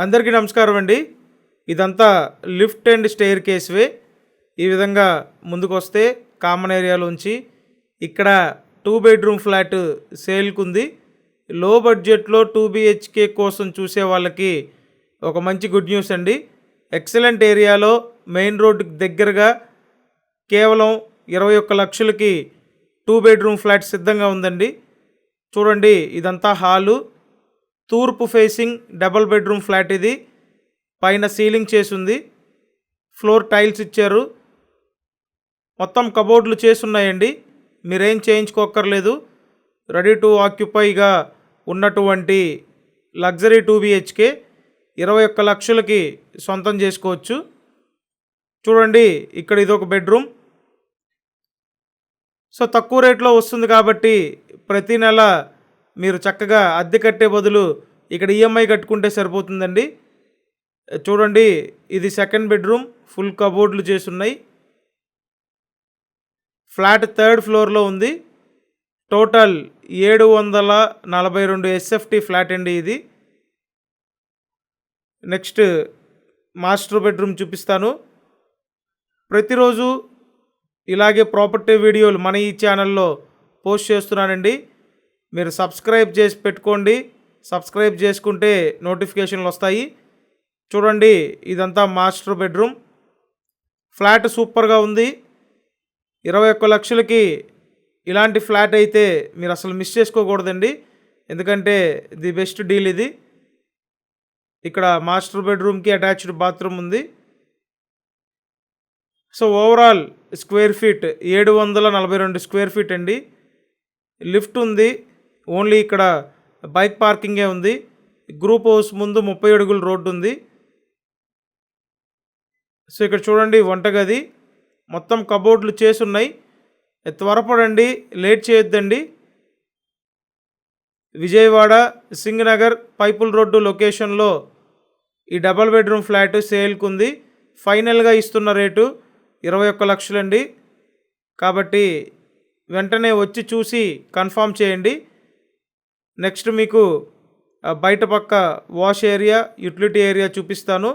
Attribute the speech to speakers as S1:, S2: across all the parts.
S1: అందరికీ నమస్కారం అండి. ఇదంతా లిఫ్ట్ అండ్ స్టెయిర్ కేస్ వే. ఈ విధంగా ముందుకు వస్తే కామన్ ఏరియాలోంచి ఇక్కడ 2 బెడ్రూమ్ ఫ్లాట్ సేల్కి ఉంది. లో బడ్జెట్లో 2 BHK కోసం చూసే వాళ్ళకి ఒక మంచి గుడ్ న్యూస్ అండి. ఎక్సలెంట్ ఏరియాలో మెయిన్ రోడ్డుకి దగ్గరగా కేవలం 21 లక్షలకి 2 బెడ్రూమ్ ఫ్లాట్ సిద్ధంగా ఉందండి. చూడండి, ఇదంతా హాలు, తూర్పు ఫేసింగ్ డబుల్ బెడ్రూమ్ ఫ్లాట్. ఇది పైన సీలింగ్ చేసుంది, ఫ్లోర్ టైల్స్ ఇచ్చారు, మొత్తం కబోర్డ్లు చేసున్నాయండి. మీరేం చేయించుకోక్కర్లేదు. రెడీ టు ఆక్యుపైగా ఉన్నటువంటి లగ్జరీ 2 BHK 21 లక్షలకి సొంతం చేసుకోవచ్చు. చూడండి, ఇక్కడ ఇదొక బెడ్రూమ్. సో తక్కువ రేట్లో వస్తుంది కాబట్టి ప్రతి నెల మీరు చక్కగా అద్దె కట్టే బదులు ఇక్కడ ఈఎంఐ కట్టుకుంటే సరిపోతుందండి. చూడండి, ఇది సెకండ్ బెడ్రూమ్, ఫుల్ కబోర్డ్లు చేసున్నాయి. ఫ్లాట్ 3rd ఫ్లోర్లో ఉంది. టోటల్ 742 SFT ఫ్లాట్ అండి ఇది. నెక్స్ట్ మాస్టర్ బెడ్రూమ్ చూపిస్తాను. ప్రతిరోజు ఇలాగే ప్రాపర్టీ వీడియోలు మన ఈ ఛానల్లో పోస్ట్ చేస్తున్నానండి. మీరు సబ్స్క్రైబ్ చేసి పెట్టుకోండి. సబ్స్క్రైబ్ చేసుకుంటే నోటిఫికేషన్లు వస్తాయి. చూడండి, ఇదంతా మాస్టర్ బెడ్రూమ్. ఫ్లాట్ సూపర్గా ఉంది. 21 లక్షలకి ఇలాంటి ఫ్లాట్ అయితే మీరు అసలు మిస్ చేసుకోకూడదండి, ఎందుకంటే ది బెస్ట్ డీల్ ఇది. ఇక్కడ మాస్టర్ బెడ్రూమ్కి అటాచ్డ్ బాత్రూమ్ ఉంది. So overall square feet 742 square feet అండి. లిఫ్ట్ ఉంది. ఓన్లీ ఇక్కడ బైక్ పార్కింగే ఉంది. గ్రూప్ హౌస్ ముందు 30 అడుగుల రోడ్డు ఉంది. సో ఇక్కడ చూడండి, వంటగది, మొత్తం కబోర్డ్లు చేసున్నాయి. త్వరపడండి, లేట్ చేయొద్దండి. విజయవాడ సింగనగర్ పైపుల్ రోడ్డు లొకేషన్లో ఈ డబల్ బెడ్రూమ్ ఫ్లాట్ సేల్కి ఉంది. ఫైనల్గా ఇస్తున్న రేటు 21 లక్షలండి. కాబట్టి వెంటనే వచ్చి చూసి కన్ఫామ్ చేయండి. నెక్స్ట్ మీకు బయట పక్క వాష్ ఏరియా, యూటిలిటీ ఏరియా చూపిస్తాను.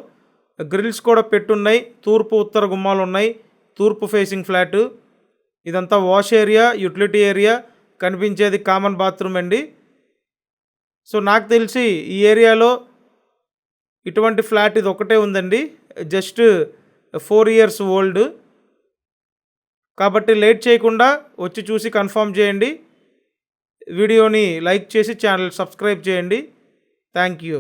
S1: గ్రిల్స్ కూడా పెట్టున్నాయి. తూర్పు ఉత్తర గుమ్మాలు ఉన్నాయి. తూర్పు ఫేసింగ్ ఫ్లాటు. ఇదంతా వాష్ ఏరియా, యూటిలిటీ ఏరియా, కనిపించేది కామన్ బాత్రూమ్ అండి. సో నాకు తెలిసి ఈ ఏరియాలో ఇటువంటి ఫ్లాట్ ఇది ఒకటే ఉందండి. Just 4 years old. కాబట్టి లేట్ చేయకుండా వచ్చి చూసి కన్ఫర్మ్ చేయండి. వీడియోని లైక్ చేసి ఛానల్ సబ్స్క్రైబ్ చేయండి. Thank you.